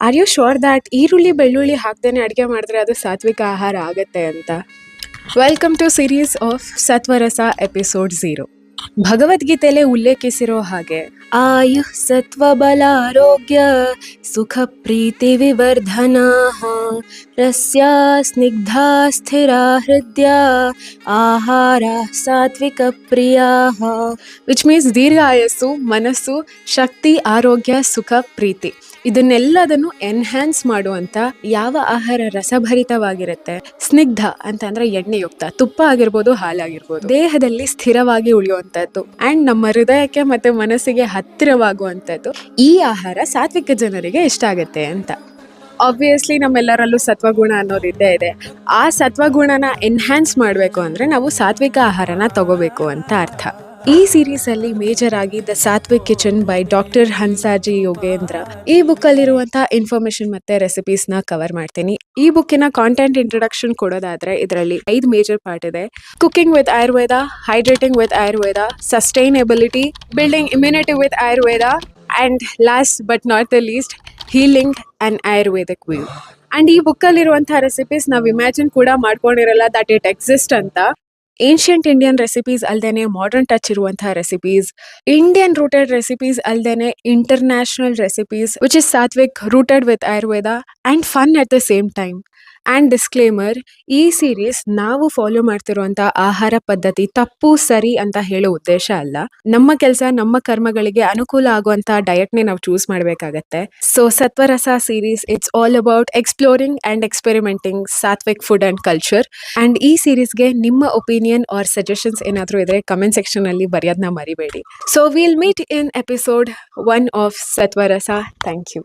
Are you sure that ಈರುಳ್ಳಿ ಬೆಳ್ಳುಳ್ಳಿ ಹಾಕ್ದೇನೆ ಅಡುಗೆ ಮಾಡಿದ್ರೆ ಅದು ಸಾತ್ವಿಕ ಆಹಾರ ಆಗತ್ತೆ ಅಂತ? Welcome to series of Satvarasa episode 0. ಭಗವದ್ಗೀತೆಯಲ್ಲಿ ಉಲ್ಲೇಖಿಸಿರೋ ಹಾಗೆ ಆಯು ಸತ್ವಬಲ ಆರೋಗ್ಯ ಸುಖ ಪ್ರೀತಿ ವಿವರ್ಧನಾ ರಸ್ಯ ಸ್ನಿಗ್ಧಾ ಸ್ಥಿರ ಹೃದಯ ಆಹಾರ ಸಾತ್ವಿಕ ಪ್ರಿಯಾ, ವಿಚ್ ಮೀನ್ಸ್ ದೀರ್ಘಾಯಸ್ಸು, ಮನಸ್ಸು, ಶಕ್ತಿ, ಆರೋಗ್ಯ, ಸುಖ, ಪ್ರೀತಿ ಇದನ್ನೆಲ್ಲದನ್ನು ಎನ್ಹ್ಯಾನ್ಸ್ ಮಾಡುವಂತ ಯಾವ ಆಹಾರ ರಸಭರಿತವಾಗಿರುತ್ತೆ, ಸ್ನಿಗ್ಧ ಅಂತಂದ್ರೆ ಎಣ್ಣೆಯುಕ್ತ, ತುಪ್ಪ ಆಗಿರ್ಬೋದು, ಹಾಲಾಗಿರ್ಬೋದು, ದೇಹದಲ್ಲಿ ಸ್ಥಿರವಾಗಿ ಉಳಿಯುವಂತದ್ದು ಅಂಡ್ ನಮ್ಮ ಹೃದಯಕ್ಕೆ ಮತ್ತೆ ಮನಸ್ಸಿಗೆ ಹತ್ತಿರವಾಗುವಂತದ್ದು ಈ ಆಹಾರ ಸಾತ್ವಿಕ ಜನರಿಗೆ ಇಷ್ಟ ಆಗುತ್ತೆ ಅಂತ. ಆಬ್ವಿಯಸ್ಲಿ ನಮ್ಮೆಲ್ಲರಲ್ಲೂ ಸತ್ವಗುಣ ಅನ್ನೋದು ಇದ್ದೇ ಇದೆ. ಆ ಸತ್ವಗುಣನ ಎನ್ಹ್ಯಾನ್ಸ್ ಮಾಡಬೇಕು ಅಂದ್ರೆ ನಾವು ಸಾತ್ವಿಕ ಆಹಾರನ ತಗೋಬೇಕು ಅಂತ ಅರ್ಥ. ಈ ಸೀರೀಸ್ ಅಲ್ಲಿ ಮೇಜರ್ ಆಗಿ the Sattvik kitchen by doctor Hansaji Yogendra ಈ ಬುಕ್ ಅಲ್ಲಿರುವಂತಹ ಇನ್ಫಾರ್ಮೇಶನ್ ಮತ್ತೆ ರೆಸಿಪೀಸ್ ನ ಕವರ್ ಮಾಡ್ತೀನಿ. ಈ ಬುಕ್ಕಿನ ಕಾಂಟೆಂಟ್ ಇಂಟ್ರೊಡಕ್ಷನ್ ಕೊಡೋದಾದ್ರೆ ಇದರಲ್ಲಿ 5 ಮೇಜರ್ ಪಾರ್ಟ್ ಇದೆ. Cooking with Ayurveda, hydrating with Ayurveda, sustainability, building immunity with Ayurveda and last but not the least healing and Ayurvedic view. And ಈ ಬುಕ್ ಅಲ್ಲಿರುವಂತಹ ರೆಸಿಪೀಸ್ ನಾವು ಇಮ್ಯಾಜಿನ್ ಕೂಡ ಮಾಡ್ಕೊಂಡಿರಲ್ಲ ದಟ್ ಇಟ್ ಎಕ್ಸಿಸ್ಟ್ ಅಂತ. ಏನ್ಷಿಯಂಟ್ ಇಂಡಿಯನ್ ರೆಸಿಪೀಸ್ ಅಲ್ದೇನೆ ಮಾಡರ್ನ್ ಟಚ್ ಇರುವಂತಹ recipes, Indian rooted recipes ಅಲ್ದೇನೆ international recipes which is sattvik rooted with Ayurveda and fun at the same time. And disclaimer, ಈ ಸೀರೀಸ್ ನಾವು ಫಾಲೋ ಮಾಡ್ತಿರುವಂತ ಆಹಾರ ಪದ್ಧತಿ ತಪ್ಪು ಸರಿ ಅಂತ ಹೇಳೋ ಉದ್ದೇಶ ಅಲ್ಲ. ನಮ್ಮ ಕೆಲಸ, ನಮ್ಮ ಕರ್ಮಗಳಿಗೆ ಅನುಕೂಲ ಆಗುವಂತ ಡಯಟ್ನೇ ನಾವು ಚೂಸ್ ಮಾಡ್ಬೇಕಾಗತ್ತೆ. So Satvarasa series it's all about exploring and experimenting sattvik food and culture. And ಈ ಸೀರೀಸ್ಗೆ ನಿಮ್ಮ ಒಪಿನಿಯನ್ ಆರ್ ಸಜೆಷನ್ಸ್ ಏನಾದರೂ ಇದ್ರೆ ಕಮೆಂಟ್ ಸೆಕ್ಷನ್ ಅಲ್ಲಿ ಬರೆಯೋದನ್ನ ಮರಿಬೇಡಿ. So will meet in episode 1 of Satvarasa. Thank you.